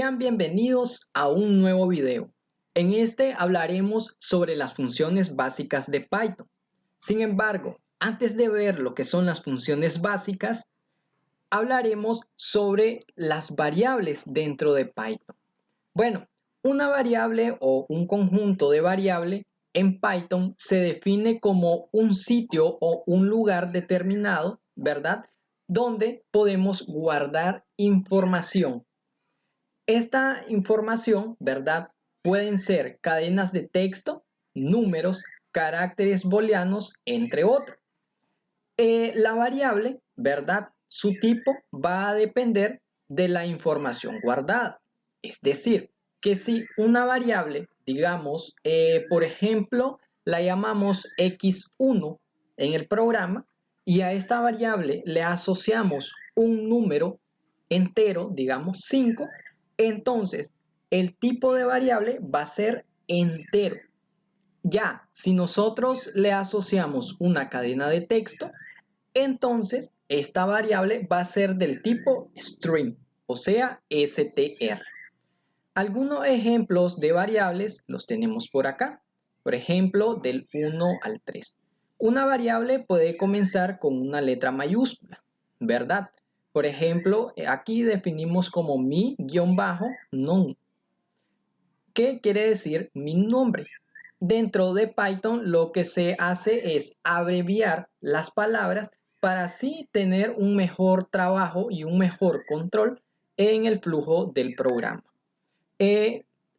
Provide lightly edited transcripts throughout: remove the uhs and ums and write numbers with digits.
Sean bienvenidos a un nuevo video. En este hablaremos sobre las funciones básicas de Python. Sin embargo, antes de ver lo que son las funciones básicas, hablaremos sobre las variables dentro de Python. Bueno, una variable o un conjunto de variables en Python se define como un sitio o un lugar determinado, ¿verdad? Donde podemos guardar información. Esta información, ¿verdad? Pueden ser cadenas de texto, números, caracteres booleanos, entre otros. La variable, ¿verdad? Su tipo va a depender de la información guardada. Es decir, que si una variable, digamos, por ejemplo, la llamamos x1 en el programa y a esta variable le asociamos un número entero, digamos 5, entonces el tipo de variable va a ser entero. Ya, si nosotros le asociamos una cadena de texto, entonces esta variable va a ser del tipo string, o sea, str. Algunos ejemplos de variables los tenemos por acá. Por ejemplo, del 1 al 3. Una variable puede comenzar con una letra mayúscula, ¿verdad? Por ejemplo, aquí definimos como mi-num. ¿Qué quiere decir mi nombre? Dentro de Python lo que se hace es abreviar las palabras para así tener un mejor trabajo y un mejor control en el flujo del programa.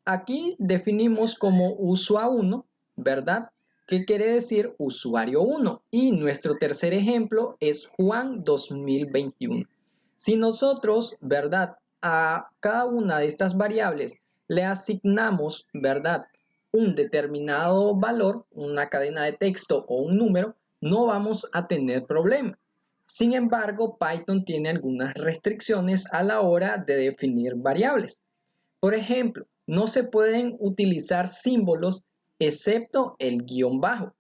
Aquí definimos como usuario1, ¿verdad? ¿Qué quiere decir usuario 1? Y nuestro tercer ejemplo es Juan 2021. Si nosotros, ¿verdad? A cada una de estas variables le asignamos, ¿verdad? Un determinado valor, una cadena de texto o un número, no vamos a tener problema. Sin embargo, Python tiene algunas restricciones a la hora de definir variables. Por ejemplo, no se pueden utilizar símbolos excepto el guión bajo.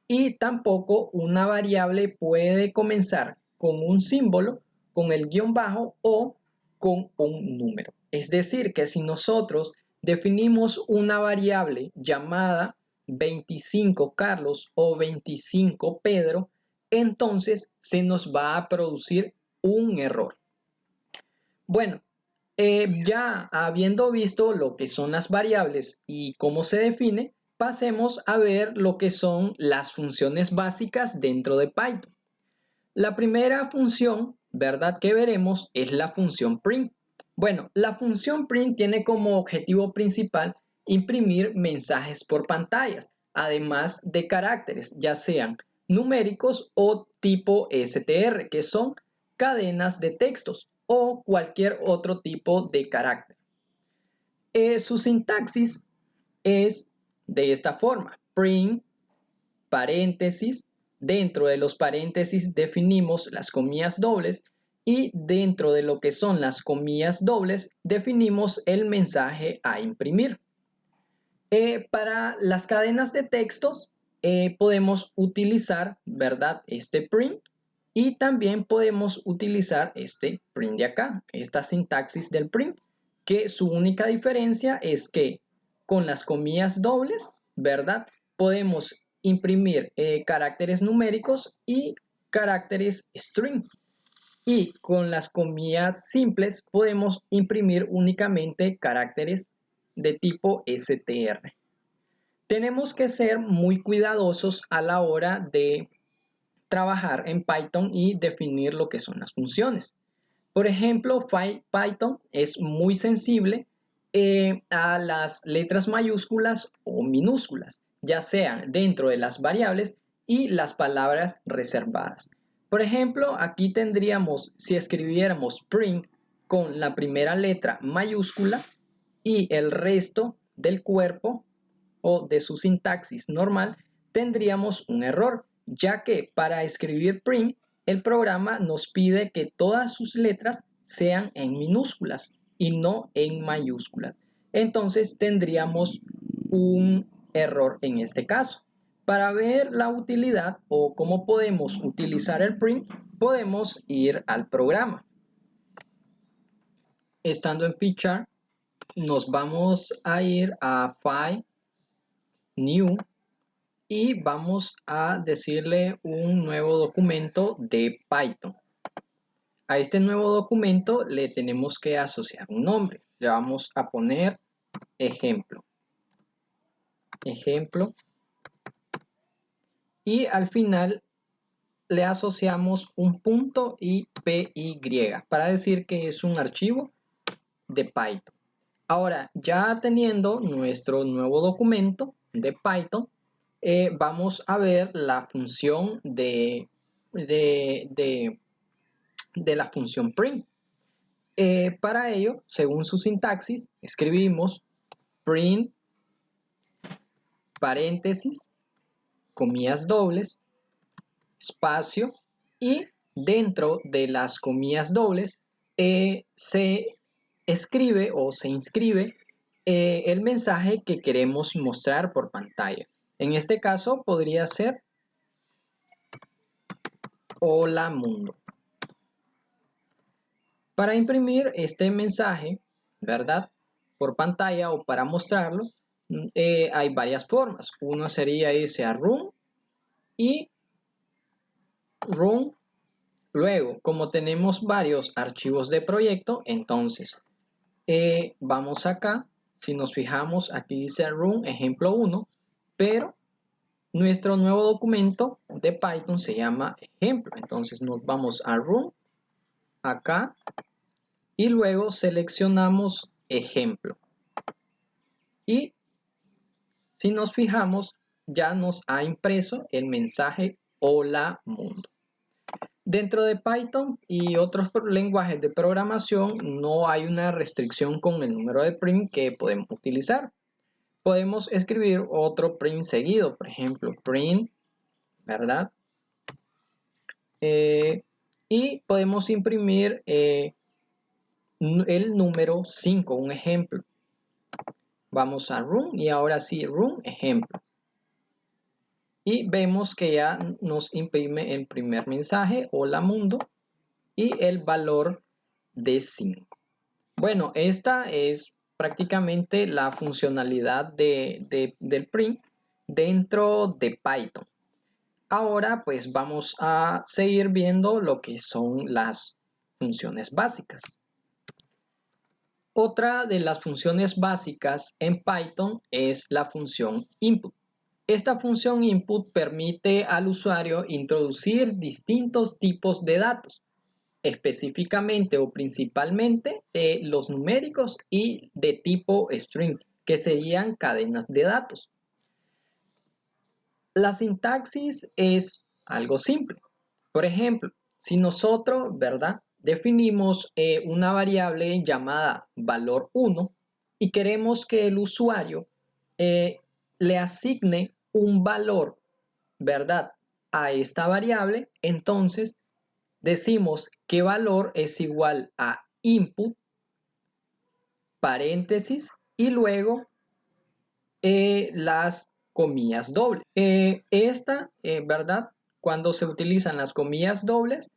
Y tampoco una variable puede comenzar con un símbolo, con el guión bajo o con un número. Es decir, que si nosotros definimos una variable llamada 25 Carlos o 25 Pedro, entonces se nos va a producir un error. Bueno, ya habiendo visto lo que son las variables y cómo se define, pasemos a ver lo que son las funciones básicas dentro de Python. La primera función, ¿verdad? Que veremos es la función print. Bueno, la función print tiene como objetivo principal imprimir mensajes por pantallas, además de caracteres, ya sean numéricos o tipo str, que son cadenas de textos o cualquier otro tipo de carácter. Su sintaxis es de esta forma: print, paréntesis, dentro de los paréntesis definimos las comillas dobles y dentro de lo que son las comillas dobles definimos el mensaje a imprimir. Para las cadenas de textos podemos utilizar, ¿verdad? Este print y también podemos utilizar este print de acá, esta sintaxis del print, que su única diferencia es que con las comillas dobles, ¿verdad? Podemos imprimir caracteres numéricos y caracteres string. Y con las comillas simples podemos imprimir únicamente caracteres de tipo str. Tenemos que ser muy cuidadosos a la hora de trabajar en Python y definir lo que son las funciones. Por ejemplo, Python es muy sensible a las letras mayúsculas o minúsculas, ya sean dentro de las variables y las palabras reservadas. Por ejemplo, aquí tendríamos, si escribiéramos print con la primera letra mayúscula y el resto del cuerpo o de su sintaxis normal, tendríamos un error, ya que para escribir print, el programa nos pide que todas sus letras sean en minúsculas y no en mayúsculas. Entonces tendríamos un error en este caso. Para ver la utilidad o cómo podemos utilizar el print, podemos ir al programa. Estando en Picture, nos vamos a ir a File, New, y vamos a decirle un nuevo documento de Python. A este nuevo documento le tenemos que asociar un nombre. Le vamos a poner ejemplo. Ejemplo. Y al final le asociamos un punto y PY para decir que es un archivo de Python. Ahora, ya teniendo nuestro nuevo documento de Python, vamos a ver la función de la función print. Para ello, según su sintaxis, escribimos print, paréntesis, comillas dobles, espacio, y dentro de las comillas dobles se escribe o se inscribe el mensaje que queremos mostrar por pantalla. En este caso podría ser hola mundo. Para imprimir este mensaje, ¿verdad?, por pantalla o para mostrarlo, hay varias formas. Uno sería irse a Run y Run. Luego, como tenemos varios archivos de proyecto, entonces vamos acá. Si nos fijamos, aquí dice Run ejemplo 1, pero nuestro nuevo documento de Python se llama ejemplo. Entonces nos vamos a Run acá y luego seleccionamos ejemplo. Y si nos fijamos, ya nos ha impreso el mensaje hola mundo. Dentro de Python y otros lenguajes de programación no hay una restricción con el número de print que podemos utilizar. Podemos escribir otro print seguido, por ejemplo, print, ¿verdad? Y podemos imprimir el número 5, un ejemplo. Vamos a Run y ahora sí, Run ejemplo. Y vemos que ya nos imprime el primer mensaje, hola mundo, y el valor de 5. Bueno, esta es prácticamente la funcionalidad del print dentro de Python. Ahora pues vamos a seguir viendo lo que son las funciones básicas. Otra de las funciones básicas en Python es la función input. Esta función input permite al usuario introducir distintos tipos de datos, específicamente o principalmente los numéricos y de tipo string, que serían cadenas de datos. La sintaxis es algo simple. Por ejemplo, si nosotros, ¿verdad?, definimos una variable llamada valor 1 y queremos que el usuario le asigne un valor, ¿verdad?, a esta variable, entonces decimos que valor es igual a input, paréntesis, y luego las comillas dobles. ¿Verdad? Cuando se utilizan las comillas dobles,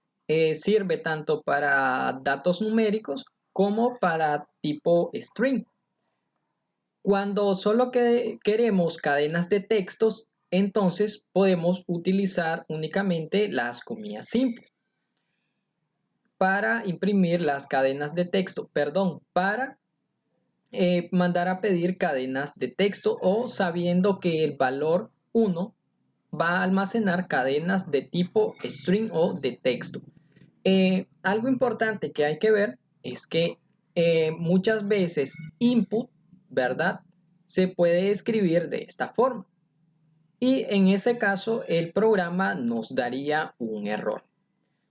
sirve tanto para datos numéricos como para tipo string. Cuando solo queremos cadenas de textos, entonces podemos utilizar únicamente las comillas simples. Para imprimir las cadenas de texto, para mandar a pedir cadenas de texto o sabiendo que el valor 1 va a almacenar cadenas de tipo string o de texto. Algo importante que hay que ver es que muchas veces input, ¿verdad?, se puede escribir de esta forma. Y en ese caso el programa nos daría un error.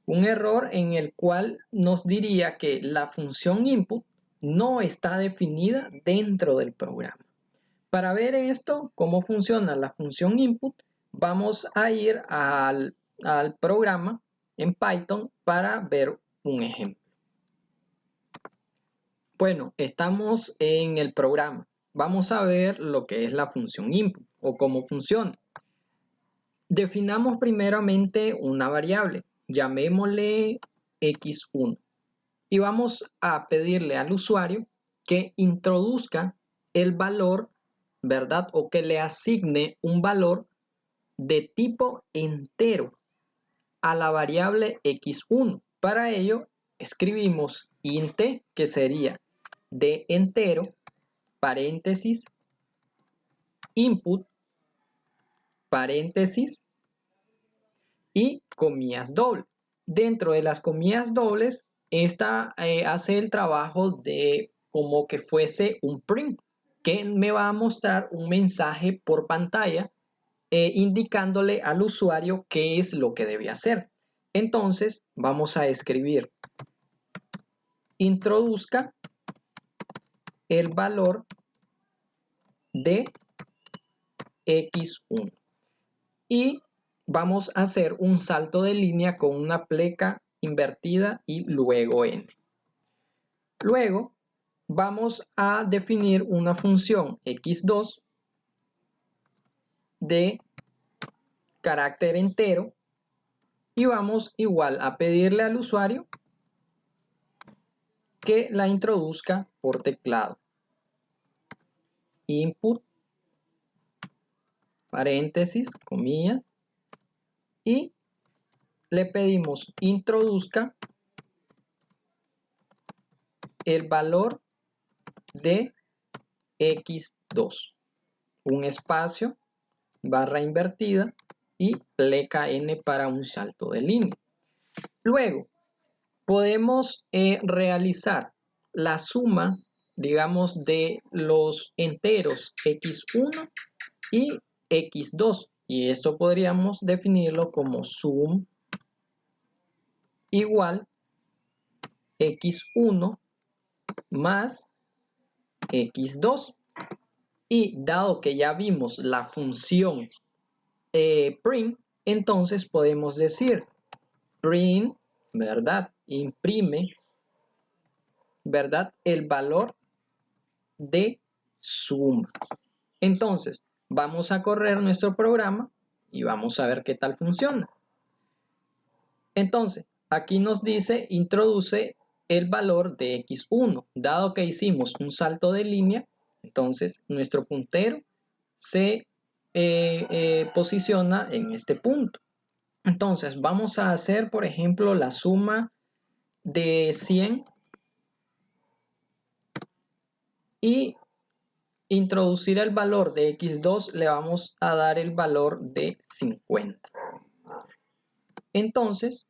Un error en el cual nos diría que la función input no está definida dentro del programa. Para ver esto, cómo funciona la función input, vamos a ir al programa en Python para ver un ejemplo. Bueno, estamos en el programa. Vamos a ver lo que es la función input o cómo funciona. Definamos primeramente una variable, llamémosle x1, y vamos a pedirle al usuario que introduzca el valor, ¿verdad? O que le asigne un valor de tipo entero a la variable x1. Para ello, escribimos int, que sería de entero, paréntesis, input, paréntesis y comillas dobles. Dentro de las comillas dobles, esta hace el trabajo de como que fuese un print, que me va a mostrar un mensaje por pantalla indicándole al usuario qué es lo que debe hacer. Entonces, vamos a escribir introduzca el valor de x1 y vamos a hacer un salto de línea con una pleca invertida y luego n. Luego vamos a definir una función x2 de carácter entero y vamos igual a pedirle al usuario que la introduzca por teclado. Input, paréntesis, comillas, y le pedimos introduzca el valor de x2, un espacio, barra invertida y pleca n para un salto de línea. Luego podemos realizar la suma, digamos, de los enteros x1 y x2, y esto podríamos definirlo como sum igual x1 más x2. Y dado que ya vimos la función print, entonces podemos decir print, ¿verdad? Imprime, ¿verdad? El valor de suma. Entonces, vamos a correr nuestro programa y vamos a ver qué tal funciona. Entonces, aquí nos dice introduce el valor de x1. Dado que hicimos un salto de línea, entonces nuestro puntero se posiciona en este punto. Entonces vamos a hacer, por ejemplo, la suma de 100 y introducir el valor de x2 le vamos a dar el valor de 50. Entonces,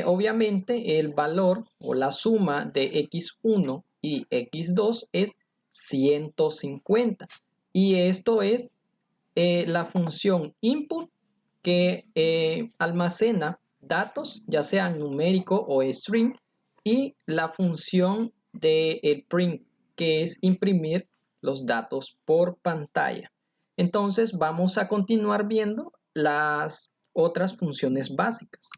obviamente el valor o la suma de x1 y x2 es 150 y esto es la función input que almacena datos, ya sean numérico o string, y la función del print, que es imprimir los datos por pantalla. Entonces vamos a continuar viendo las otras funciones básicas.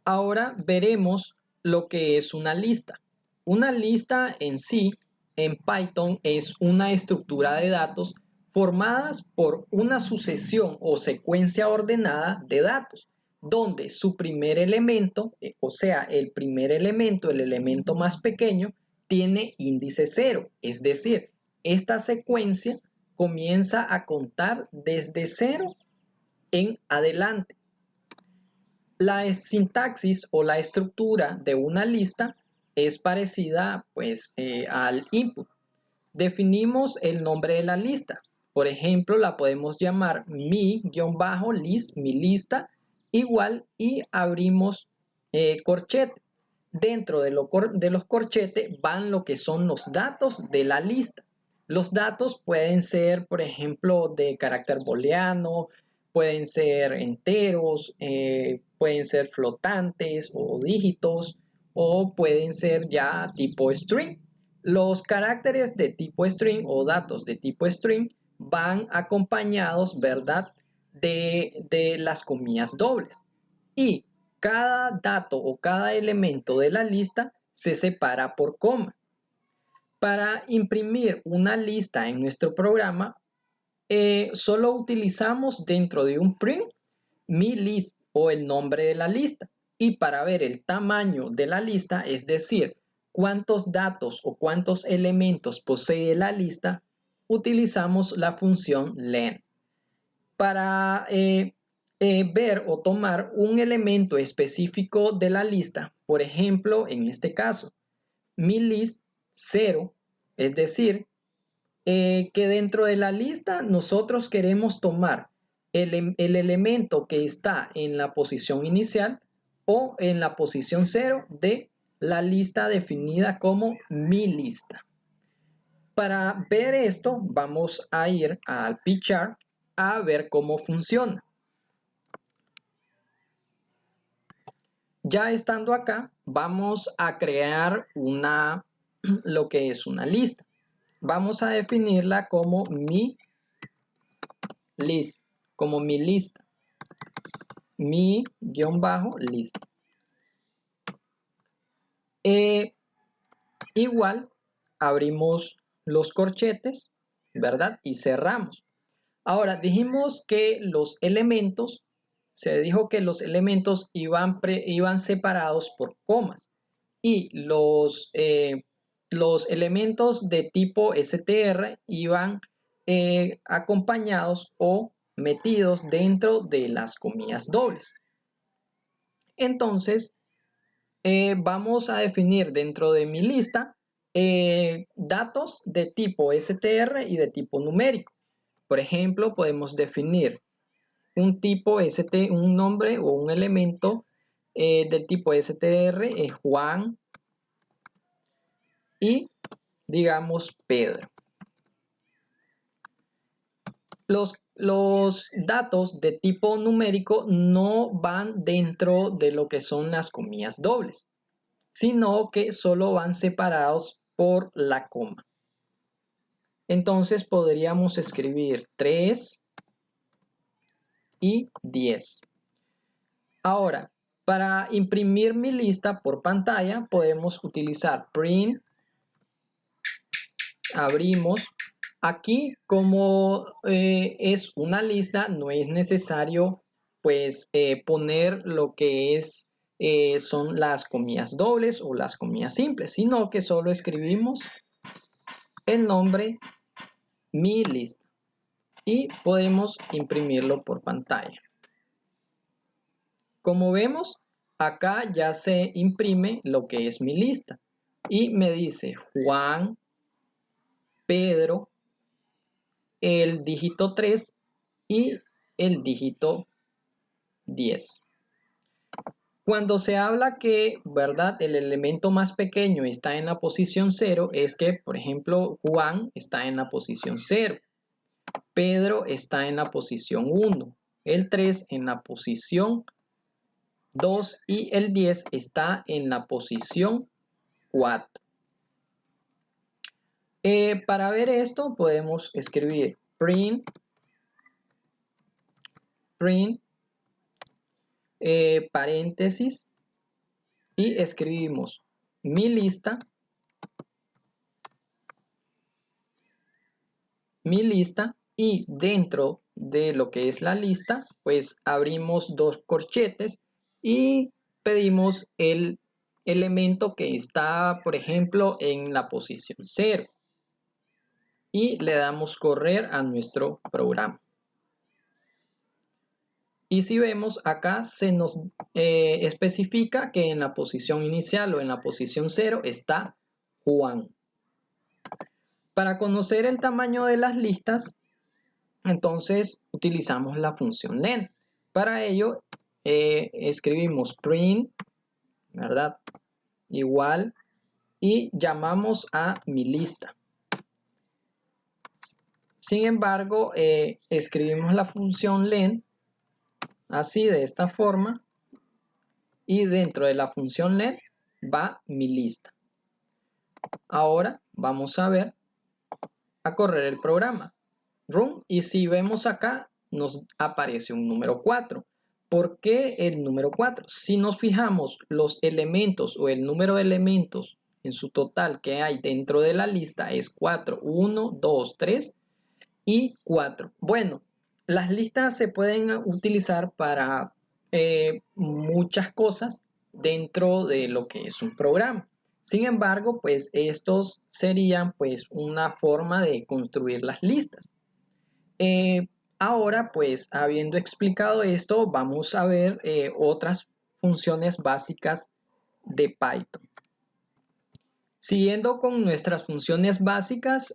Ahora veremos lo que es una lista. Una lista en sí, en Python, es una estructura de datos formadas por una sucesión o secuencia ordenada de datos, donde su primer elemento, o sea, el primer elemento, el elemento más pequeño, tiene índice 0. Es decir, esta secuencia comienza a contar desde 0 en adelante. La sintaxis o la estructura de una lista es parecida pues al input. Definimos el nombre de la lista. Por ejemplo, la podemos llamar mi-list, mi lista, igual y abrimos corchete. Dentro de los corchetes van lo que son los datos de la lista. Los datos pueden ser, por ejemplo, de carácter booleano, pueden ser enteros, pueden ser flotantes o dígitos, o pueden ser ya tipo string. Los caracteres de tipo string o datos de tipo string van acompañados, ¿verdad?, de las comillas dobles. Y cada dato o cada elemento de la lista se separa por coma. Para imprimir una lista en nuestro programa, solo utilizamos dentro de un print mi list o el nombre de la lista. Y para ver el tamaño de la lista, es decir, cuántos datos o cuántos elementos posee la lista, utilizamos la función len. Para ver o tomar un elemento específico de la lista, por ejemplo, en este caso, mi list 0, es decir, que dentro de la lista nosotros queremos tomar el elemento que está en la posición inicial o en la posición 0 de la lista definida como mi lista. Para ver esto, vamos a ir al pchart a ver cómo funciona. Ya estando acá, vamos a crear lo que es una lista. Vamos a definirla como mi list, como mi lista, mi-lista. Igual, abrimos los corchetes, ¿verdad? Y cerramos. Ahora, dijimos que los elementos, se dijo que los elementos iban separados por comas y los elementos de tipo str iban acompañados o metidos dentro de las comillas dobles. Entonces, vamos a definir dentro de mi lista datos de tipo str y de tipo numérico. Por ejemplo, podemos definir un tipo un nombre o un elemento del tipo str es Juan y digamos Pedro. Los datos de tipo numérico no van dentro de lo que son las comillas dobles, sino que solo van separados por la coma. Entonces podríamos escribir 3 y 10. Ahora, para imprimir mi lista por pantalla, podemos utilizar print, abrimos. Aquí, como es una lista, no es necesario pues poner lo que son las comillas dobles o las comillas simples, sino que solo escribimos el nombre mi lista y podemos imprimirlo por pantalla. Como vemos, acá ya se imprime lo que es mi lista y me dice Juan, Pedro, el dígito 3 y el dígito 10. Cuando se habla que, ¿verdad?, el elemento más pequeño está en la posición 0, es que, por ejemplo, Juan está en la posición 0, Pedro está en la posición 1, el 3 en la posición 2 y el 10 está en la posición 4. Para ver esto podemos escribir print paréntesis y escribimos mi lista y dentro de lo que es la lista pues abrimos dos corchetes y pedimos el elemento que está por ejemplo en la posición 0 y le damos correr a nuestro programa. Y si vemos acá se nos especifica que en la posición inicial o en la posición 0 está Juan. Para conocer el tamaño de las listas, entonces utilizamos la función len. Para ello escribimos print, ¿verdad? Igual y llamamos a mi lista. Sin embargo, escribimos la función len así de esta forma y dentro de la función len va mi lista. Ahora vamos a ver a correr el programa run y si vemos acá nos aparece un número 4. ¿Por qué el número 4? Si nos fijamos los elementos o el número de elementos en su total que hay dentro de la lista es 4, 1, 2, 3 y 4. Bueno, las listas se pueden utilizar para muchas cosas dentro de lo que es un programa. Sin embargo, pues estos serían pues una forma de construir las listas. Eh, Ahora, pues habiendo explicado esto, vamos a ver otras funciones básicas de Python. Siguiendo con nuestras funciones básicas,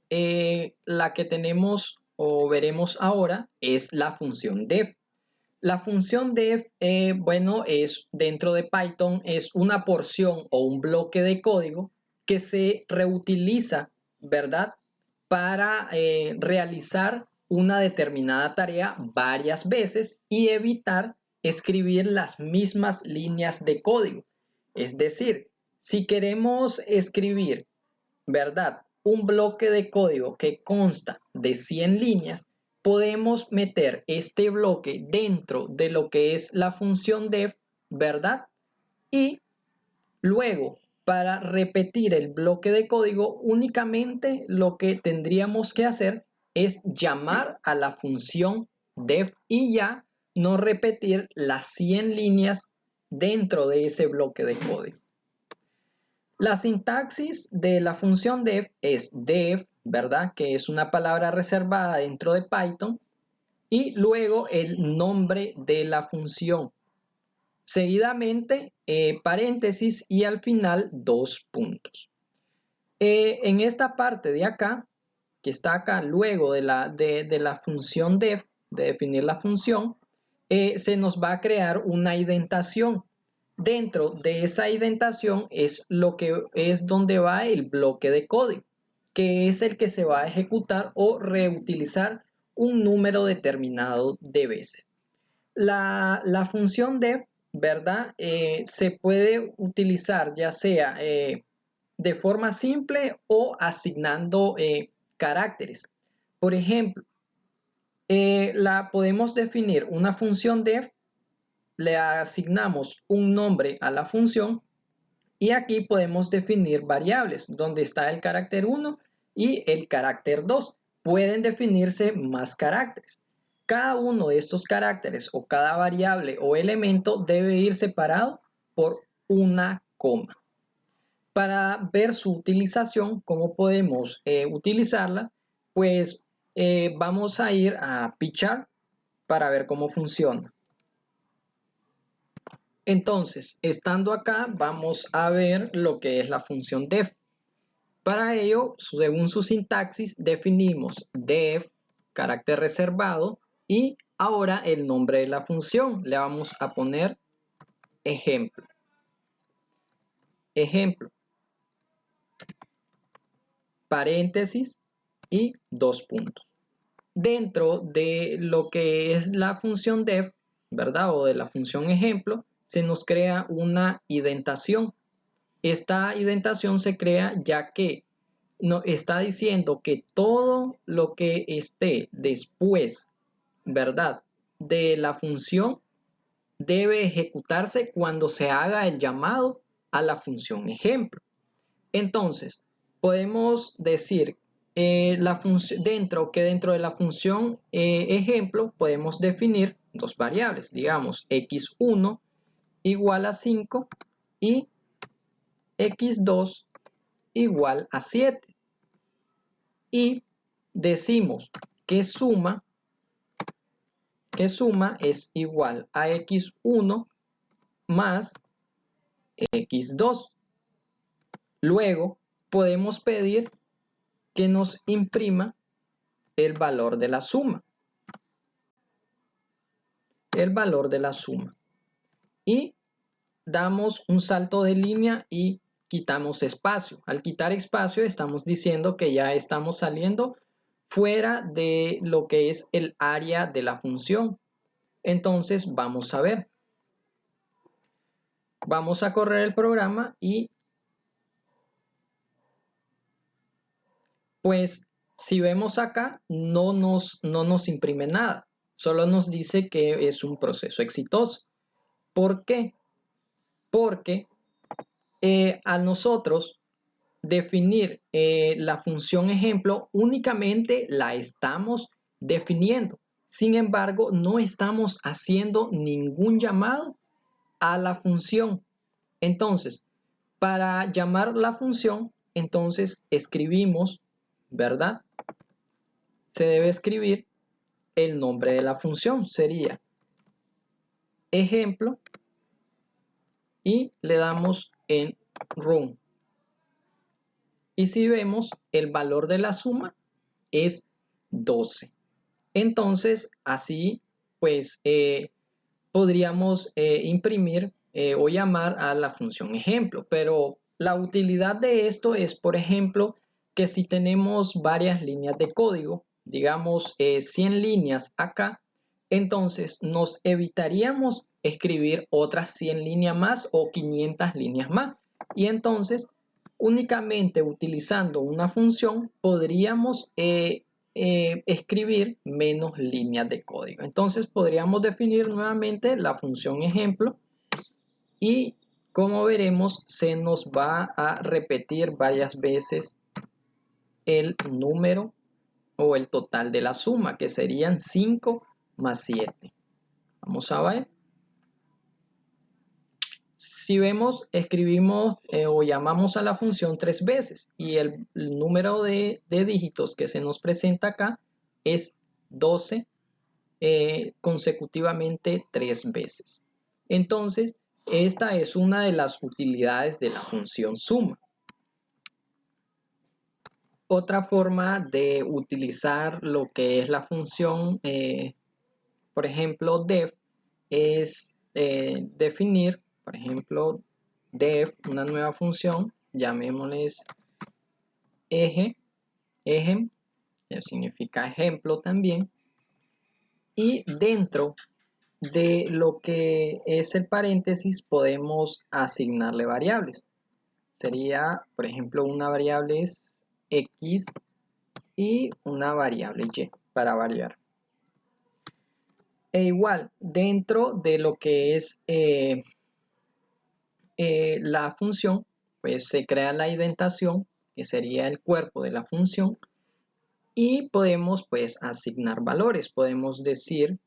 la que tenemos o veremos ahora es la función def. La función def, bueno, es dentro de Python, es una porción o un bloque de código que se reutiliza, ¿verdad? Para realizar una determinada tarea varias veces y evitar escribir las mismas líneas de código. Es decir, si queremos escribir, ¿verdad? Un bloque de código que consta de 100 líneas, podemos meter este bloque dentro de lo que es la función def, ¿verdad? Y luego, para repetir el bloque de código, únicamente lo que tendríamos que hacer es llamar a la función def y ya no repetir las 100 líneas dentro de ese bloque de código. La sintaxis de la función def es def, ¿verdad? Que es una palabra reservada dentro de Python, y luego el nombre de la función. Seguidamente, paréntesis y al final 2 puntos. En esta parte de acá, que está acá luego de la función def, de definir la función, se nos va a crear una indentación. Dentro de esa indentación es lo que es donde va el bloque de código, que es el que se va a ejecutar o reutilizar un número determinado de veces. La función def, ¿verdad? Se puede utilizar ya sea de forma simple o asignando caracteres. Por ejemplo, podemos definir una función def, le asignamos un nombre a la función y aquí podemos definir variables donde está el carácter 1 y el carácter 2. Pueden definirse más caracteres. Cada uno de estos caracteres o cada variable o elemento debe ir separado por una coma. Para ver su utilización, cómo podemos utilizarla, pues vamos a ir a Picharr para ver cómo funciona. Entonces, estando acá, vamos a ver lo que es la función def. Para ello, según su sintaxis, definimos def, carácter reservado, y ahora el nombre de la función. Le vamos a poner ejemplo. Ejemplo. Paréntesis y 2 puntos. Dentro de lo que es la función def, ¿verdad? O de la función ejemplo, se nos crea una indentación. Esta indentación se crea ya que nos está diciendo que todo lo que esté después, ¿verdad?, de la función debe ejecutarse cuando se haga el llamado a la función ejemplo. Entonces, podemos decir dentro de la función ejemplo podemos definir dos variables, digamos x1 igual a 5 y x2 igual a 7. Y decimos que suma es igual a x1 más x2. Luego podemos pedir que nos imprima el valor de la suma. El valor de la suma. Y damos un salto de línea y quitamos espacio. Al quitar espacio estamos diciendo que ya estamos saliendo fuera de lo que es el área de la función. Entonces vamos a ver. Vamos a correr el programa y pues si vemos acá no nos imprime nada. Solo nos dice que es un proceso exitoso. ¿Por qué? Porque al nosotros definir la función ejemplo, únicamente la estamos definiendo. Sin embargo, no estamos haciendo ningún llamado a la función. Entonces, Para llamar la función, entonces escribimos, ¿verdad? Se debe escribir el nombre de la función, sería ejemplo, y le damos en run. Y si vemos, el valor de la suma es 12. Entonces, así pues podríamos imprimir o llamar a la función ejemplo, pero la utilidad de esto es, por ejemplo, que si tenemos varias líneas de código, digamos 100 líneas acá, entonces nos evitaríamos escribir otras 100 líneas más o 500 líneas más. Y entonces, únicamente utilizando una función, podríamos escribir menos líneas de código. Entonces podríamos definir nuevamente la función ejemplo y como veremos se nos va a repetir varias veces el número o el total de la suma, que serían 5 más 7. Vamos a ver. Si vemos, escribimos o llamamos a la función 3 veces y el número de dígitos que se nos presenta acá es 12 consecutivamente 3 veces. Entonces, esta es una de las utilidades de la función suma. Otra forma de utilizar lo que es la función, por ejemplo, def, es definir, por ejemplo, def, una nueva función, llamémosles eje, ejem, que significa ejemplo también, y dentro de lo que es el paréntesis podemos asignarle variables. Sería, por ejemplo, una variable es x y una variable y para variar. E igual, dentro de lo que es la función, pues se crea la indentación, que sería el cuerpo de la función, y podemos pues asignar valores. Podemos decir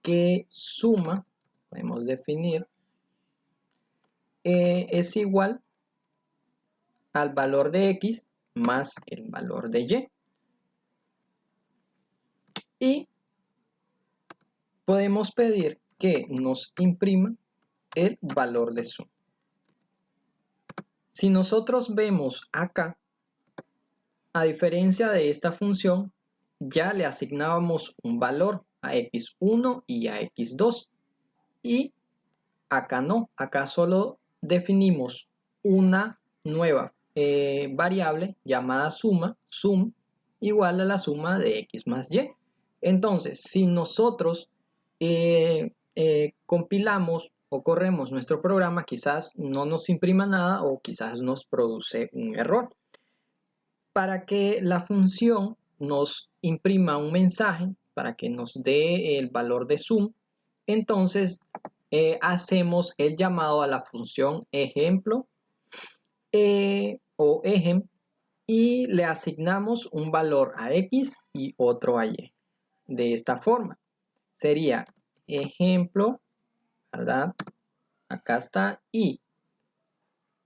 que suma, podemos definir, es igual al valor de x más el valor de y. Y podemos pedir que nos imprima el valor de suma. Si nosotros vemos acá, a diferencia de esta función, ya le asignábamos un valor a x1 y a x2. Y acá no, acá solo definimos una nueva variable llamada suma, sum, igual a la suma de x más y. Entonces, si nosotros compilamos o corremos nuestro programa, quizás no nos imprima nada o quizás nos produce un error. Para que la función nos imprima un mensaje, para que nos dé el valor de sum, entonces hacemos el llamado a la función ejemplo o ejem y le asignamos un valor a x y otro a y. De esta forma sería ejemplo, ¿verdad? Acá está, y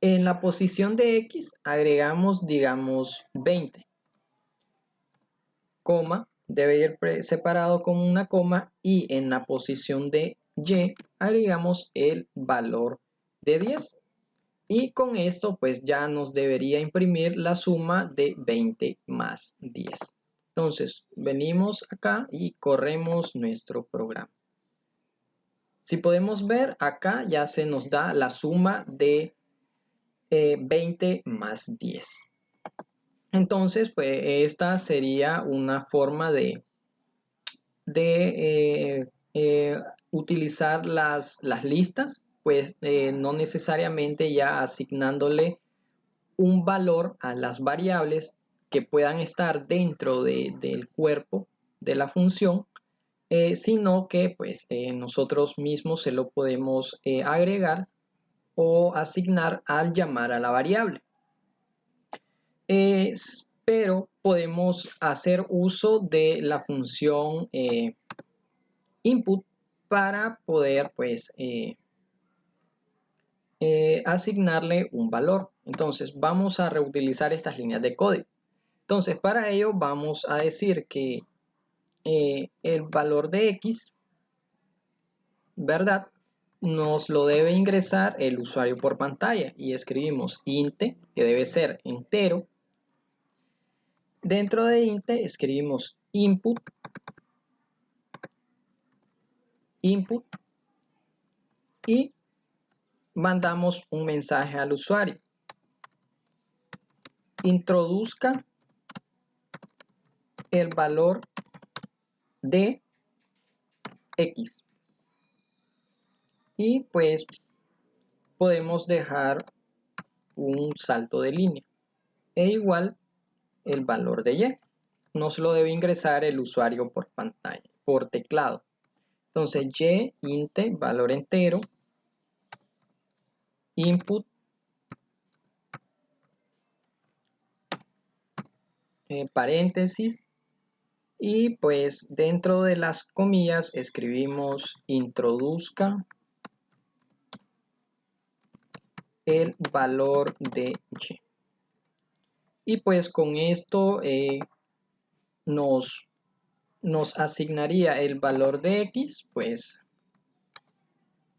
en la posición de x agregamos, digamos, 20, coma, debe ir separado con una coma, y en la posición de y agregamos el valor de 10. Y con esto pues ya nos debería imprimir la suma de 20 más 10. Entonces venimos acá y corremos nuestro programa. Si podemos ver acá ya se nos da la suma de 20 más 10. Entonces pues esta sería una forma de utilizar las listas, pues no necesariamente ya asignándole un valor a las variables que puedan estar dentro del cuerpo de la función, sino que pues nosotros mismos se lo podemos agregar o asignar al llamar a la variable. Pero podemos hacer uso de la función input para poder pues asignarle un valor. Entonces vamos a reutilizar estas líneas de código. Entonces para ello vamos a decir que el valor de X, ¿verdad? Nos lo debe ingresar el usuario por pantalla y escribimos int, que debe ser entero. Dentro de int escribimos input y mandamos un mensaje al usuario. Introduzca el valor de X. Y pues podemos dejar un salto de línea. E igual el valor de Y. Nos lo debe ingresar el usuario por pantalla, por teclado. Entonces Y int valor entero input paréntesis y pues dentro de las comillas escribimos introduzca el valor de Y. Y pues con esto nos asignaría el valor de X pues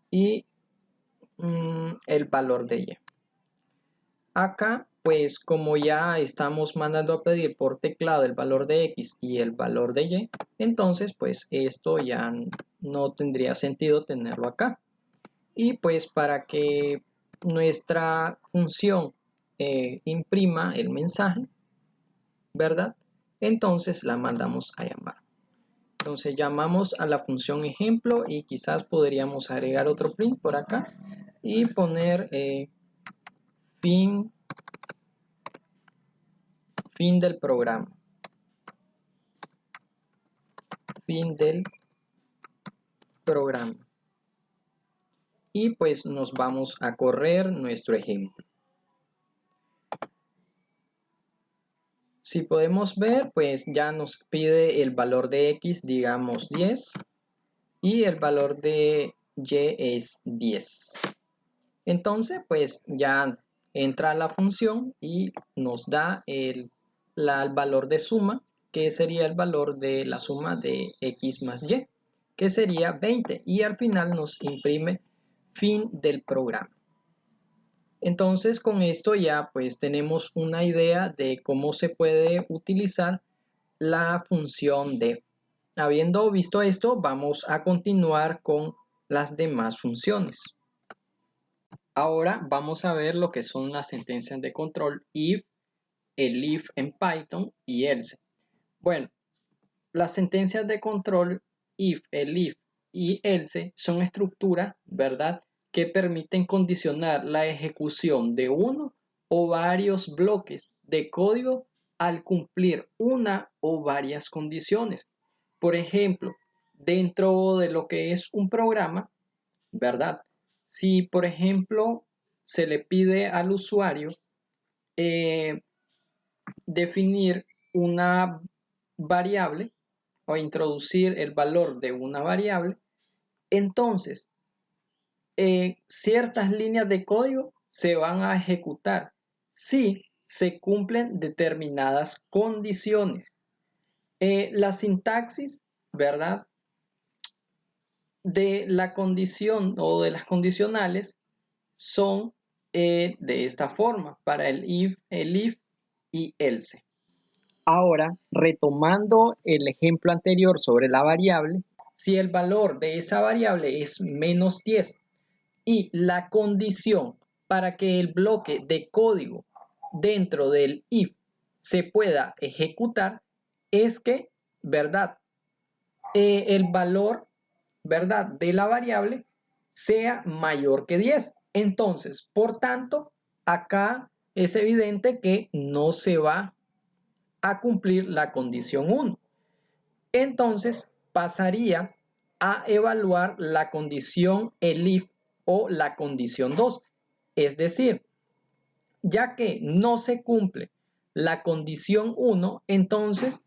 y el valor de Y. Acá pues como ya estamos mandando a pedir por teclado el valor de X y el valor de Y, entonces pues esto ya no tendría sentido tenerlo acá. Y pues para que nuestra función imprima el mensaje, ¿verdad? Entonces la mandamos a llamar. Entonces llamamos a la función ejemplo y quizás podríamos agregar otro print por acá y poner fin del programa. Fin del programa. Y pues nos vamos a correr nuestro ejemplo. Si podemos ver, pues ya nos pide el valor de X, digamos 10, y el valor de Y es 10. Entonces, pues ya entra la función y nos da el valor de suma, que sería el valor de la suma de X más Y, que sería 20, y al final nos imprime fin del programa. Entonces con esto ya pues tenemos una idea de cómo se puede utilizar la función def. Habiendo visto esto, vamos a continuar con las demás funciones. Ahora vamos a ver lo que son las sentencias de control if, el if en Python y else. Bueno, las sentencias de control if, el if y else son estructuras, ¿verdad?, que permiten condicionar la ejecución de uno o varios bloques de código al cumplir una o varias condiciones. Por ejemplo, dentro de lo que es un programa, ¿verdad? Si, por ejemplo, se le pide al usuario definir una variable o introducir el valor de una variable, entonces ciertas líneas de código se van a ejecutar si se cumplen determinadas condiciones. La sintaxis, ¿verdad?, de la condición o de las condicionales son de esta forma para el if y else. Ahora, retomando el ejemplo anterior sobre la variable, si el valor de esa variable es menos 10 y la condición para que el bloque de código dentro del if se pueda ejecutar es que, ¿verdad?, el valor, ¿verdad?, de la variable sea mayor que 10. Entonces, por tanto, acá es evidente que no se va a cumplir la condición 1. Entonces, pasaría a evaluar la condición elif o la condición 2. Es decir, ya que no se cumple la condición 1, entonces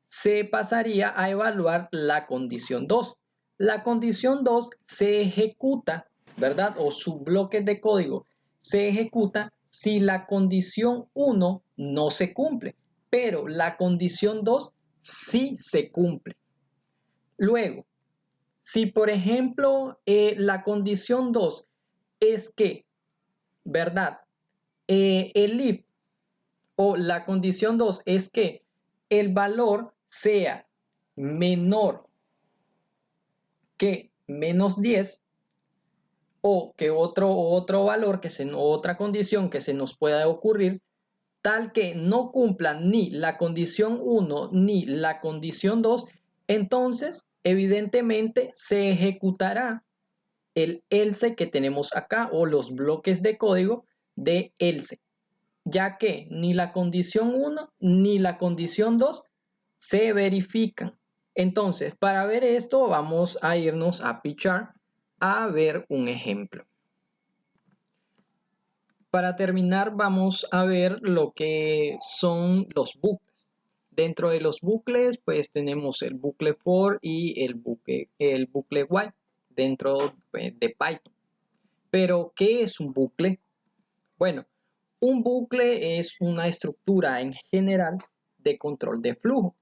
se pasaría a evaluar la condición 2. La condición 2 se ejecuta, ¿verdad? O subbloques de código se ejecuta si la condición 1 no se cumple, pero la condición 2 sí se cumple. Luego, si por ejemplo la condición 2 es que, ¿verdad? El if o la condición 2 es que el valor sea menor que menos 10 o que otro valor, otra condición que se nos pueda ocurrir, tal que no cumpla ni la condición 1 ni la condición 2, entonces evidentemente se ejecutará el else que tenemos acá o los bloques de código de else, ya que ni la condición 1 ni la condición 2 se verifican. Entonces, para ver esto, vamos a irnos a Pchart a ver un ejemplo. Para terminar, vamos a ver lo que son los bucles. Dentro de los bucles, pues tenemos el bucle for y el bucle while dentro de Python. Pero, ¿qué es un bucle? Bueno, un bucle es una estructura en general de control de flujo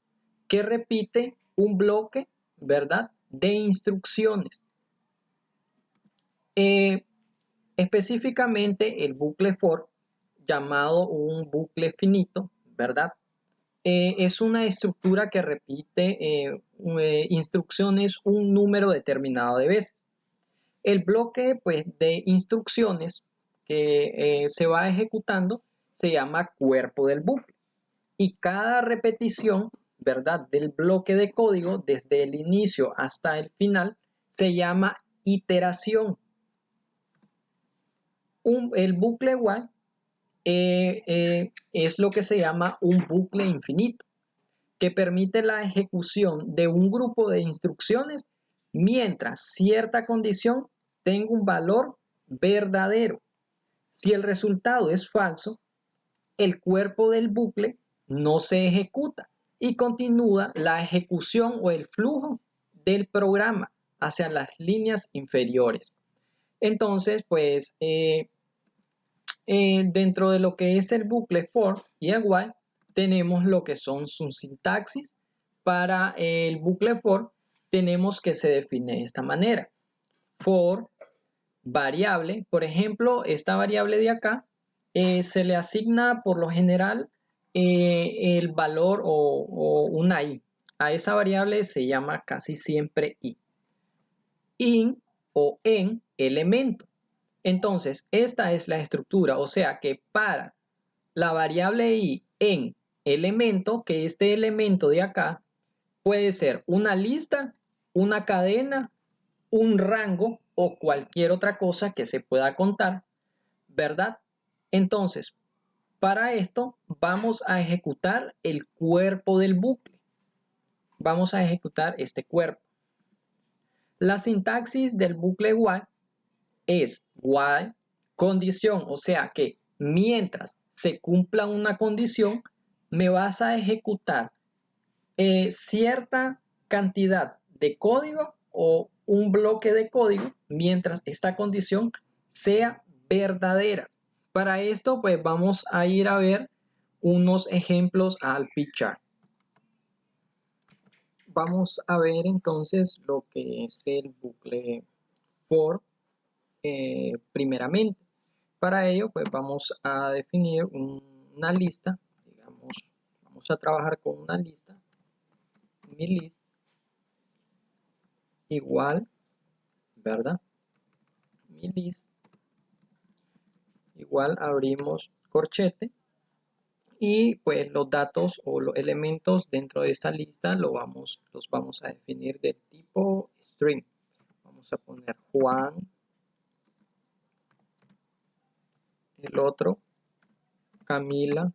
que repite un bloque, ¿verdad?, de instrucciones. Específicamente el bucle for, llamado un bucle finito, ¿verdad? Es una estructura que repite instrucciones un número determinado de veces. El bloque pues, de instrucciones que se va ejecutando se llama cuerpo del bucle. Y cada repetición, ¿verdad?, del bloque de código desde el inicio hasta el final se llama iteración. El bucle while es lo que se llama un bucle infinito, que permite la ejecución de un grupo de instrucciones mientras cierta condición tenga un valor verdadero. Si el resultado es falso, el cuerpo del bucle no se ejecuta y continúa la ejecución o el flujo del programa hacia las líneas inferiores. Entonces, pues, dentro de lo que es el bucle for y el while, tenemos lo que son sus sintaxis. Para el bucle for, tenemos que se define de esta manera. For variable, por ejemplo, esta variable de acá, se le asigna por lo general el valor o una i. A esa variable se llama casi siempre i. In o en elemento. Entonces, esta es la estructura, o sea que para la variable i en elemento, que este elemento de acá puede ser una lista, una cadena, un rango o cualquier otra cosa que se pueda contar, ¿verdad? Entonces, para esto vamos a ejecutar el cuerpo del bucle. Vamos a ejecutar este cuerpo. La sintaxis del bucle while es while condición, o sea que mientras se cumpla una condición, me vas a ejecutar cierta cantidad de código o un bloque de código mientras esta condición sea verdadera. Para esto, pues vamos a ir a ver unos ejemplos al Pchart. Vamos a ver entonces lo que es el bucle for primeramente. Para ello, pues vamos a definir una lista, digamos, vamos a trabajar con una lista, mi list igual, ¿verdad? Mi list igual abrimos corchete y pues los datos o los elementos dentro de esta lista los vamos a definir de tipo string. Vamos a poner Juan, el otro, Camila,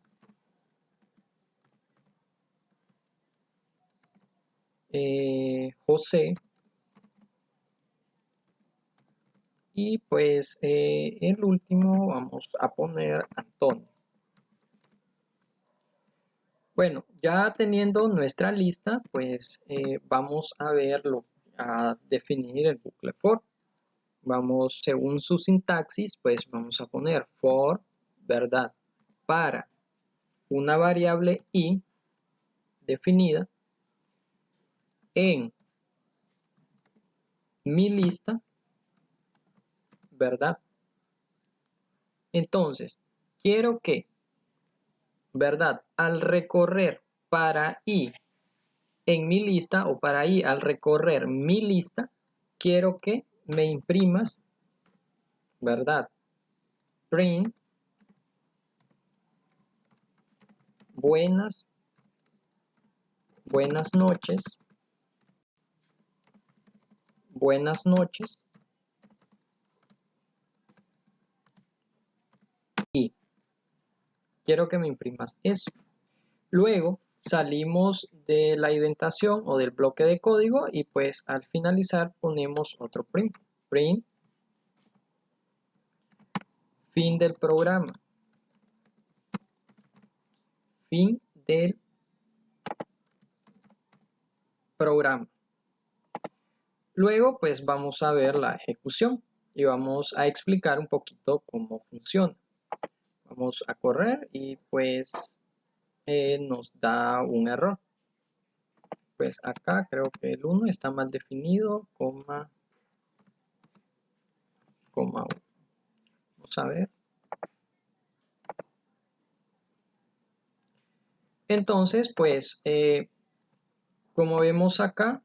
José, y pues el último vamos a poner Antonio. Bueno, ya teniendo nuestra lista, pues vamos a definir el bucle for. vamos, según su sintaxis, pues vamos a poner for, ¿verdad? Para una variable i definida en mi lista, ¿verdad? Entonces, quiero que, ¿verdad? Al recorrer para i en mi lista o para i al recorrer mi lista, quiero que me imprimas, ¿verdad? Print buenas noches, y quiero que me imprimas eso. Luego salimos de la indentación o del bloque de código y pues al finalizar ponemos otro print fin del programa, fin del programa. Luego pues vamos a ver la ejecución y vamos a explicar un poquito cómo funciona. Vamos a correr y pues nos da un error. Pues acá creo que el 1 está mal definido, coma 1. Vamos a ver. Entonces pues como vemos acá,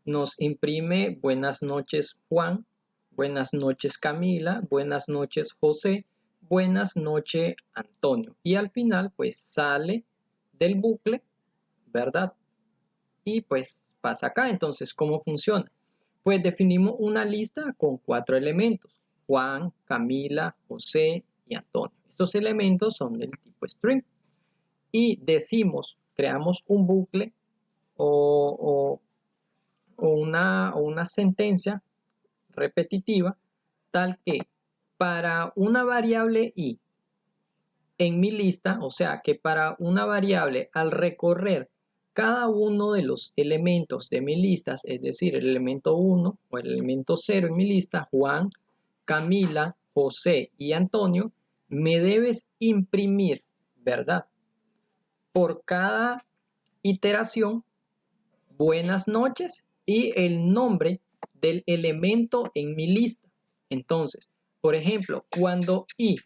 nos imprime buenas noches Juan, buenas noches Camila, buenas noches José, buenas noches Antonio. Y al final pues sale del bucle, ¿verdad? Y pues pasa acá. Entonces, ¿cómo funciona? Pues definimos una lista con 4 elementos: Juan, Camila, José y Antonio. Estos elementos son del tipo string. Y decimos, creamos un bucle o una sentencia repetitiva tal que para una variable i en mi lista, o sea que para una variable al recorrer cada uno de los elementos de mi lista, es decir, el elemento 1 o el elemento 0 en mi lista, Juan, Camila, José y Antonio, me debes imprimir, ¿verdad? Por cada iteración, buenas noches y el nombre del elemento en mi lista. Entonces, por ejemplo, cuando i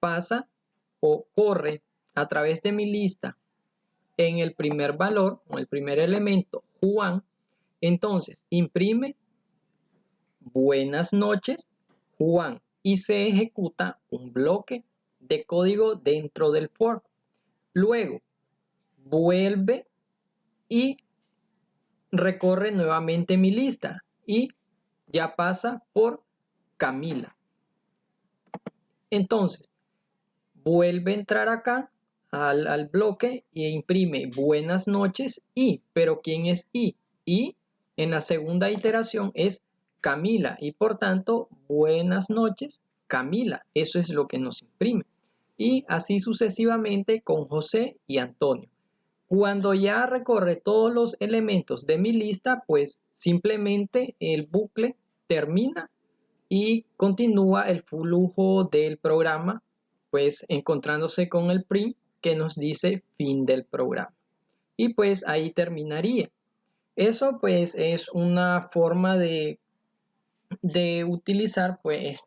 pasa o corre a través de mi lista en el primer valor o el primer elemento, Juan, entonces imprime buenas noches, Juan, y se ejecuta un bloque de código dentro del for. Luego, vuelve y recorre nuevamente mi lista y ya pasa por Camila. Entonces, vuelve a entrar acá al bloque e imprime buenas noches y, pero ¿quién es i? Y en la segunda iteración es Camila y por tanto buenas noches Camila. Eso es lo que nos imprime. Y así sucesivamente con José y Antonio. Cuando ya recorre todos los elementos de mi lista, pues simplemente el bucle termina y continúa el flujo del programa, pues encontrándose con el print que nos dice fin del programa. Y pues ahí terminaría. Eso pues es una forma de utilizar pues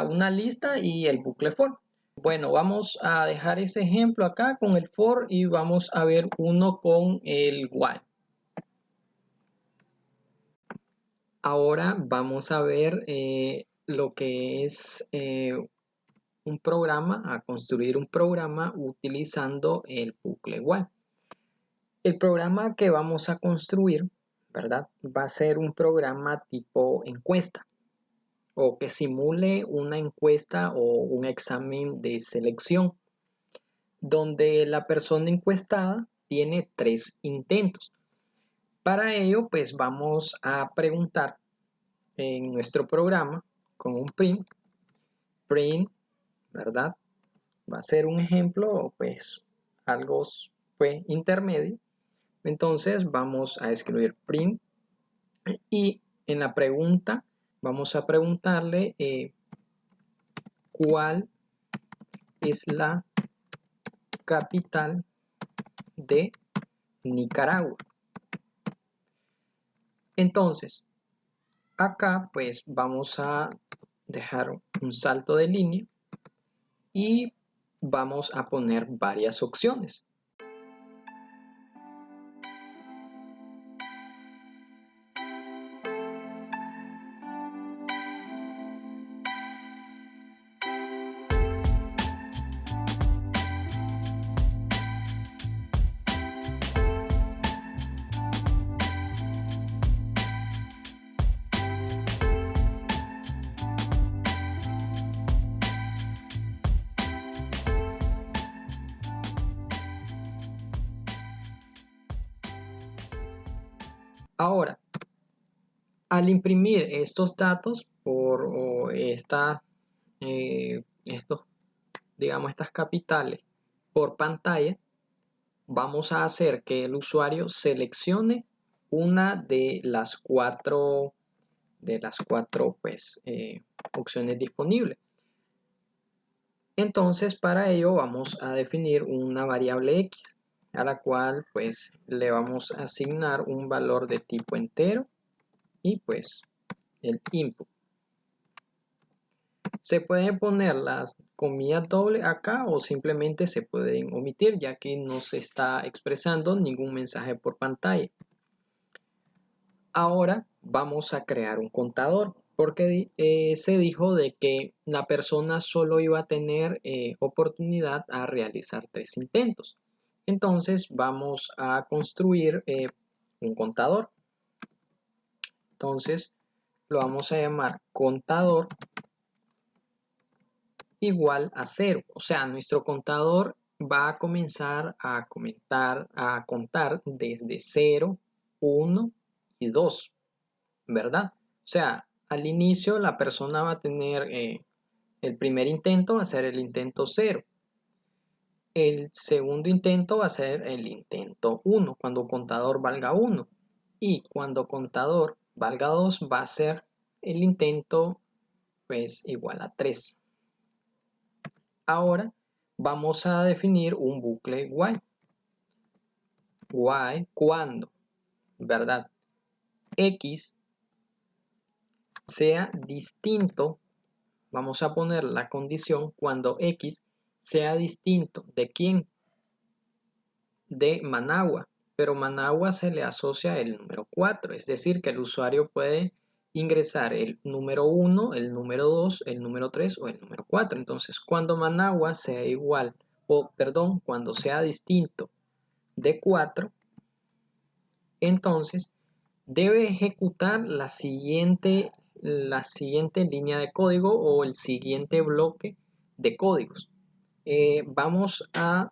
una lista y el bucle for. Bueno, vamos a dejar ese ejemplo acá con el for y vamos a ver uno con el while. Ahora vamos a ver lo que es un programa, a construir un programa utilizando el bucle while. El programa que vamos a construir, ¿verdad? Va a ser un programa tipo encuesta o que simule una encuesta o un examen de selección, donde la persona encuestada tiene 3 intentos. Para ello, pues vamos a preguntar en nuestro programa con un print, ¿verdad? Va a ser un ejemplo, pues, algo pues, intermedio. Entonces vamos a escribir print y en la pregunta vamos a preguntarle cuál es la capital de Nicaragua. Entonces, acá pues vamos a dejar un salto de línea y vamos a poner varias opciones. Ahora, al imprimir estos datos estas capitales por pantalla, vamos a hacer que el usuario seleccione una de las cuatro pues, opciones disponibles. Entonces, para ello vamos a definir una variable x, a la cual pues le vamos a asignar un valor de tipo entero y pues el input. Se pueden poner las comillas dobles acá o simplemente se pueden omitir, ya que no se está expresando ningún mensaje por pantalla. Ahora vamos a crear un contador, porque se dijo de que la persona solo iba a tener oportunidad a realizar 3 intentos. Entonces vamos a construir un contador. Entonces lo vamos a llamar contador igual a 0. O sea, nuestro contador va a comenzar a contar desde 0, 1 y 2, ¿verdad? O sea, al inicio la persona va a tener el primer intento va a ser el intento 0. El segundo intento va a ser el intento 1, cuando contador valga 1. Y cuando contador valga 2 va a ser el intento pues igual a 3. Ahora vamos a definir un bucle while. While cuando, ¿verdad? X sea distinto, vamos a poner la condición cuando X sea distinto. ¿De quién? De Managua. Pero Managua se le asocia el número 4, es decir, que el usuario puede ingresar el número 1, el número 2, el número 3 o el número 4. Entonces, cuando Managua sea igual, cuando sea distinto de 4, entonces debe ejecutar la siguiente línea de código o el siguiente bloque de códigos. Vamos a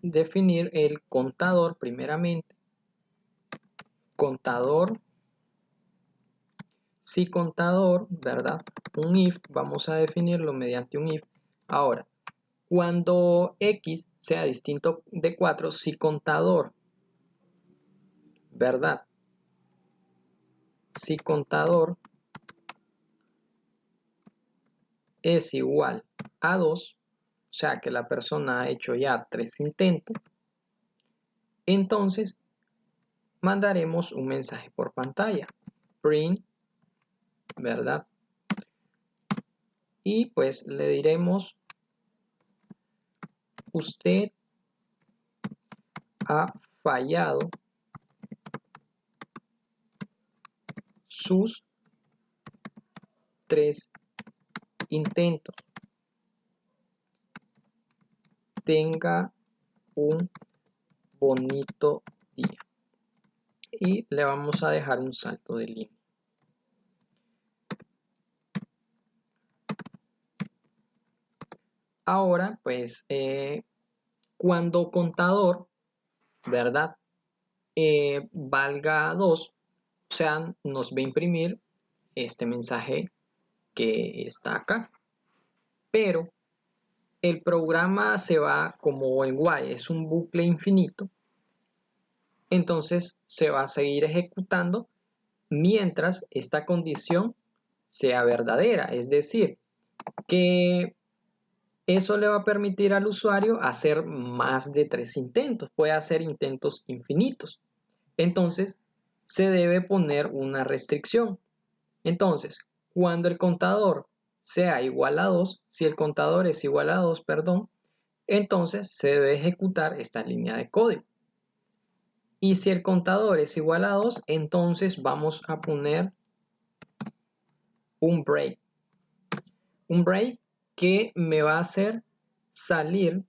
definir el contador primeramente. Contador, si contador, ¿verdad? Un if, vamos a definirlo mediante un if. Ahora, cuando x sea distinto de 4, si contador, ¿verdad? Si contador es igual a 2, o sea que la persona ha hecho ya 3 intentos, entonces mandaremos un mensaje por pantalla, print, ¿verdad? Y pues le diremos, usted ha fallado sus 3 intentos. Tenga un bonito día. Y le vamos a dejar un salto de línea. Ahora, pues, cuando contador, ¿verdad? Valga 2, o sea, nos va a imprimir este mensaje que está acá. Pero el programa se va como en while, es un bucle infinito. entonces se va a seguir ejecutando mientras esta condición sea verdadera. Es decir, que eso le va a permitir al usuario hacer más de 3 intentos. Puede hacer intentos infinitos. Entonces, se debe poner una restricción. Entonces, cuando el contador sea igual a 2, si el contador es igual a 2, perdón, entonces se debe ejecutar esta línea de código. Y si el contador es igual a 2, entonces vamos a poner un break. Un break que me va a hacer salir,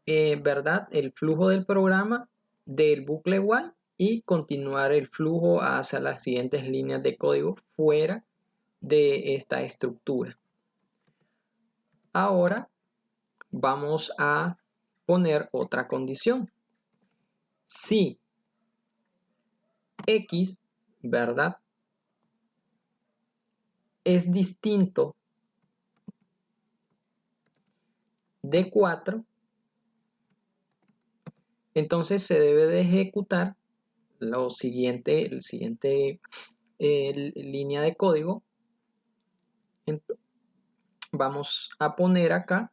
¿verdad?, el flujo del programa del bucle while y continuar el flujo hacia las siguientes líneas de código fuera de esta estructura. Ahora vamos a poner otra condición. Si X, ¿verdad?, es distinto de 4, entonces se debe de ejecutar el siguiente línea de código. Vamos a poner acá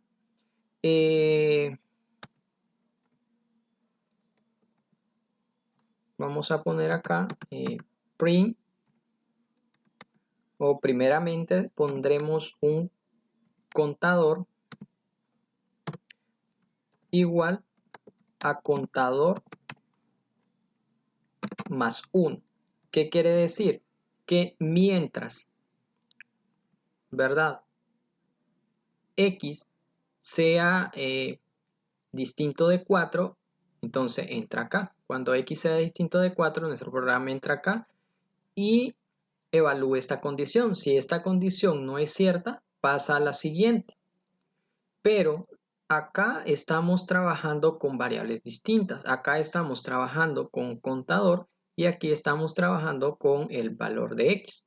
print, o primeramente pondremos un contador igual a contador más 1. ¿Qué quiere decir? Que mientras, ¿verdad?, X sea distinto de 4, entonces entra acá. Cuando X sea distinto de 4, nuestro programa entra acá y evalúe esta condición. Si esta condición no es cierta, pasa a la siguiente. Pero acá estamos trabajando con variables distintas. Acá estamos trabajando con contador y aquí estamos trabajando con el valor de X.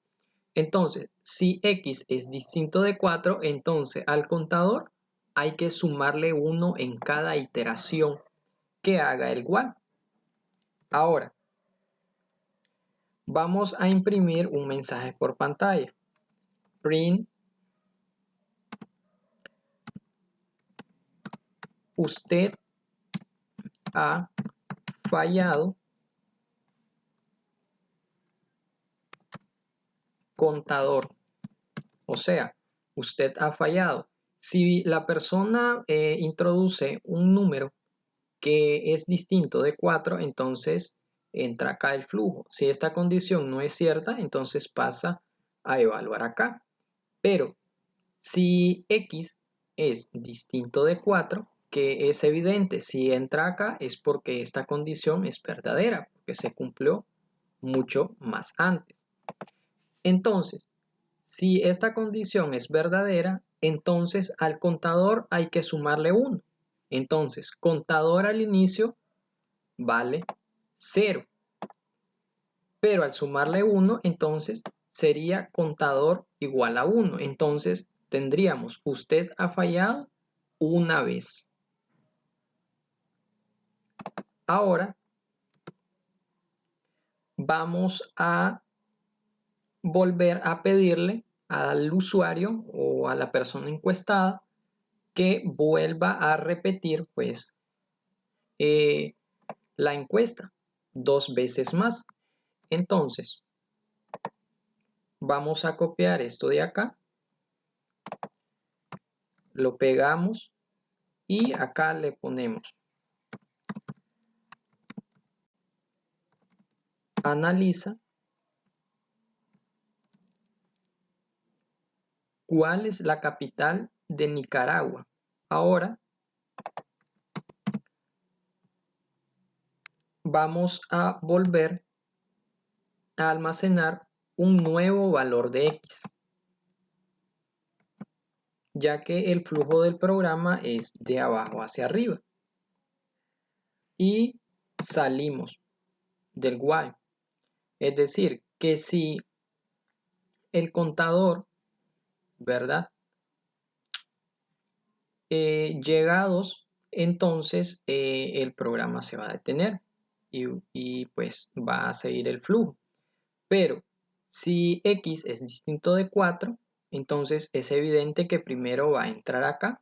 Entonces, si X es distinto de 4, entonces al contador hay que sumarle 1 en cada iteración que haga el while. Ahora, vamos a imprimir un mensaje por pantalla. Print, usted ha fallado contador. O sea, usted ha fallado. Si la persona introduce un número que es distinto de 4, entonces entra acá el flujo. Si esta condición no es cierta, entonces pasa a evaluar acá. Pero si X es distinto de 4, que es evidente, si entra acá es porque esta condición es verdadera, porque se cumplió mucho más antes. Entonces, si esta condición es verdadera, entonces al contador hay que sumarle 1. Entonces, contador al inicio vale 0. Pero al sumarle 1, entonces sería contador igual a 1. Entonces tendríamos usted ha fallado una vez. Ahora vamos a volver a pedirle al usuario o a la persona encuestada que vuelva a repetir pues la encuesta 2 veces más. Entonces vamos a copiar esto de acá, lo pegamos y acá le ponemos analiza cuál es la capital de Nicaragua. Ahora vamos a volver a almacenar un nuevo valor de X, ya que el flujo del programa es de abajo hacia arriba. Y salimos del while. Es decir, que si el contador, ¿verdad?, llega a 2, entonces el programa se va a detener. y pues va a seguir el flujo. Pero si x es distinto de 4, entonces es evidente que primero va a entrar acá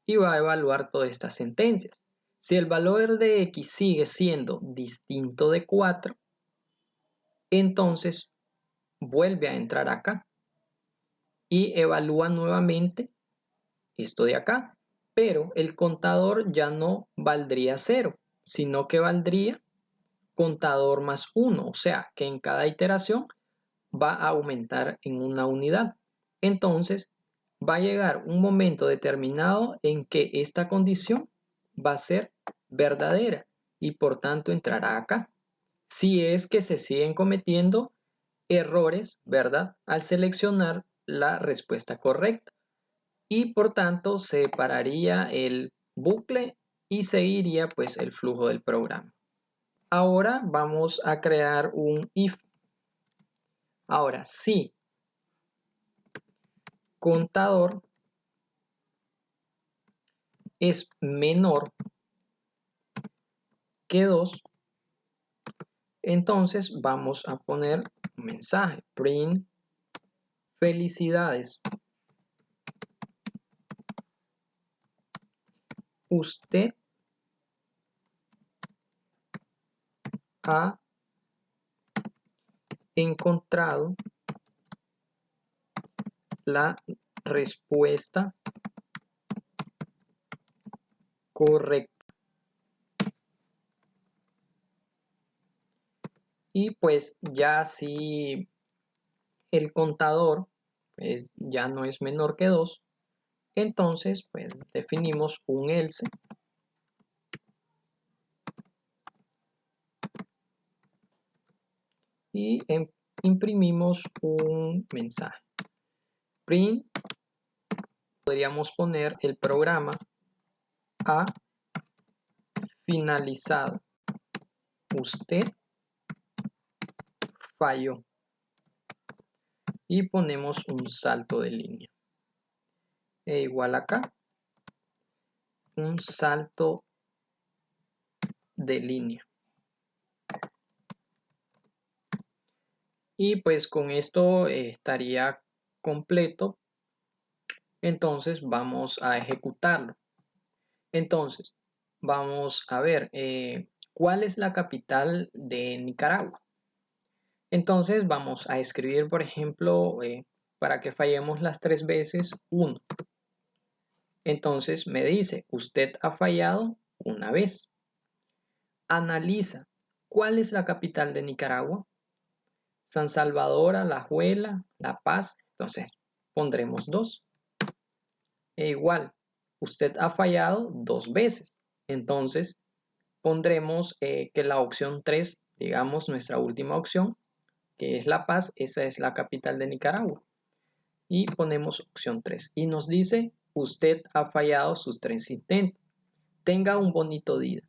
y va a evaluar todas estas sentencias. Si el valor de x sigue siendo distinto de 4, entonces vuelve a entrar acá y evalúa nuevamente esto de acá. Pero el contador ya no valdría 0, sino que valdría contador más 1, o sea que en cada iteración va a aumentar en una unidad. Entonces va a llegar un momento determinado en que esta condición va a ser verdadera y por tanto entrará acá. Si es que se siguen cometiendo errores, ¿verdad? Al seleccionar la respuesta correcta. Y por tanto se pararía el bucle y seguiría pues el flujo del programa. Ahora vamos a crear un if. Ahora, si contador es menor que 2, entonces vamos a poner un mensaje, print felicidades. Usted ha encontrado la respuesta correcta. Y pues ya si el contador pues, ya no es menor que 2, entonces pues definimos un else y imprimimos un mensaje. Print, podríamos poner el programa ha finalizado. Usted falló. Y ponemos un salto de línea. E igual acá, un salto de línea. Y pues con esto estaría completo. Entonces vamos a ejecutarlo. Entonces vamos a ver cuál es la capital de Nicaragua. Entonces vamos a escribir, por ejemplo, para que fallemos las 3 veces, 1. Entonces me dice, usted ha fallado una vez. Analiza, ¿cuál es la capital de Nicaragua? San Salvador, Alajuela, La Paz. Entonces pondremos 2. E igual, usted ha fallado 2 veces. Entonces pondremos que la opción 3, digamos nuestra última opción, que es La Paz, esa es la capital de Nicaragua. Y ponemos opción 3. Y nos dice, usted ha fallado sus 3 intentos. Tenga un bonito día.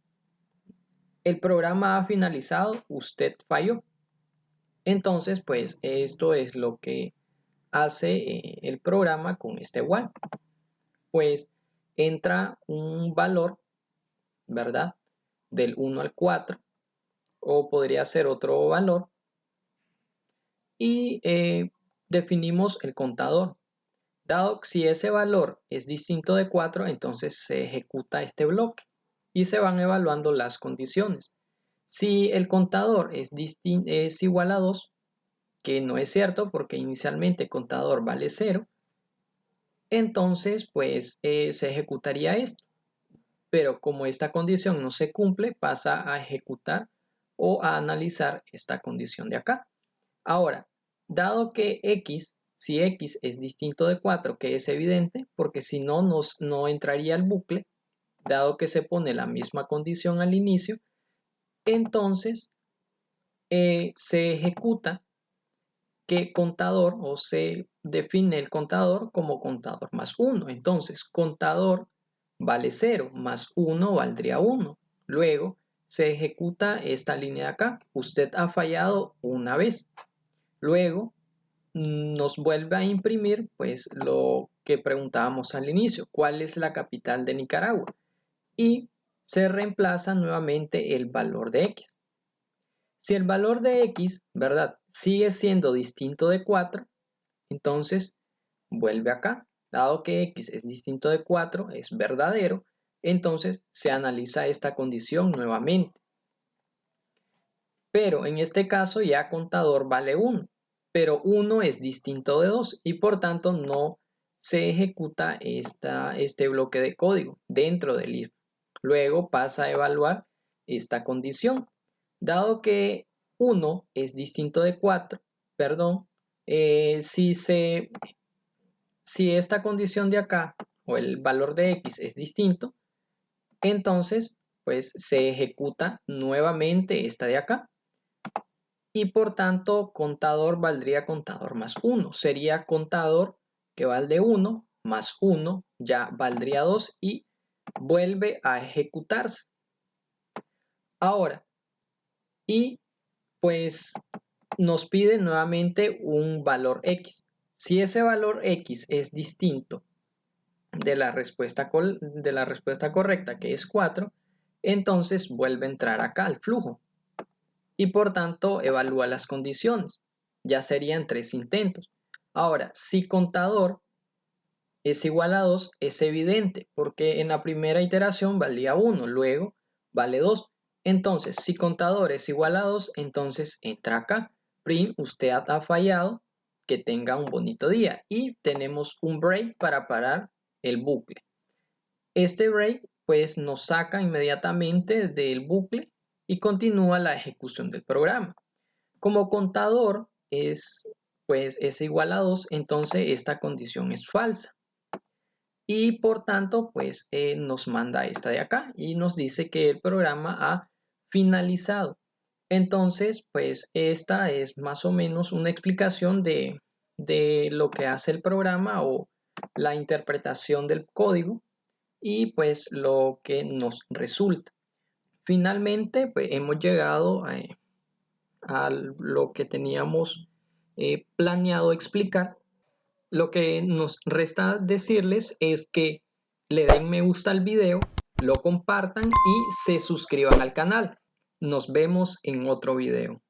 El programa ha finalizado, usted falló. Entonces, pues esto es lo que hace el programa con este while. Pues entra un valor, ¿verdad? Del 1 al 4, o podría ser otro valor, y definimos el contador. Dado que si ese valor es distinto de 4, entonces se ejecuta este bloque y se van evaluando las condiciones. Si el contador es igual a 2, que no es cierto porque inicialmente el contador vale 0, entonces pues se ejecutaría esto. Pero como esta condición no se cumple, pasa a ejecutar o a analizar esta condición de acá. Ahora, dado que si x es distinto de 4, que es evidente, porque si no, no entraría el bucle, dado que se pone la misma condición al inicio, entonces se ejecuta que contador, o se define el contador como contador más 1. Entonces, contador vale 0, más 1 valdría 1. Luego, se ejecuta esta línea de acá. Usted ha fallado una vez. Luego, nos vuelve a imprimir pues lo que preguntábamos al inicio, ¿cuál es la capital de Nicaragua? Y se reemplaza nuevamente el valor de x. Si el valor de x, ¿verdad?, sigue siendo distinto de 4, entonces vuelve acá. Dado que x es distinto de 4, es verdadero, entonces se analiza esta condición nuevamente. Pero en este caso ya contador vale 1, pero 1 es distinto de 2 y por tanto no se ejecuta este bloque de código dentro del if. Luego pasa a evaluar esta condición. Dado que 1 es distinto de 4, perdón, si esta condición de acá o el valor de x es distinto, entonces pues se ejecuta nuevamente esta de acá. Y por tanto contador valdría contador más 1. Sería contador que vale 1 más 1 ya valdría 2 y vuelve a ejecutarse. Ahora, y pues nos pide nuevamente un valor x. Si ese valor x es distinto de la respuesta correcta, que es 4, entonces vuelve a entrar acá al flujo. Y por tanto evalúa las condiciones. Ya serían 3 intentos. Ahora, si contador es igual a 2, es evidente, porque en la primera iteración valía 1, luego vale 2. Entonces, si contador es igual a 2, entonces entra acá. Print, usted ha fallado, que tenga un bonito día. Y tenemos un break para parar el bucle. Este break pues nos saca inmediatamente del bucle y continúa la ejecución del programa. Como contador es igual a 2, entonces esta condición es falsa. Y por tanto, pues nos manda esta de acá y nos dice que el programa ha finalizado. Entonces, pues esta es más o menos una explicación de lo que hace el programa o la interpretación del código y pues lo que nos resulta. Finalmente, pues hemos llegado a lo que teníamos planeado explicar. Lo que nos resta decirles es que le den me gusta al video, lo compartan y se suscriban al canal. Nos vemos en otro video.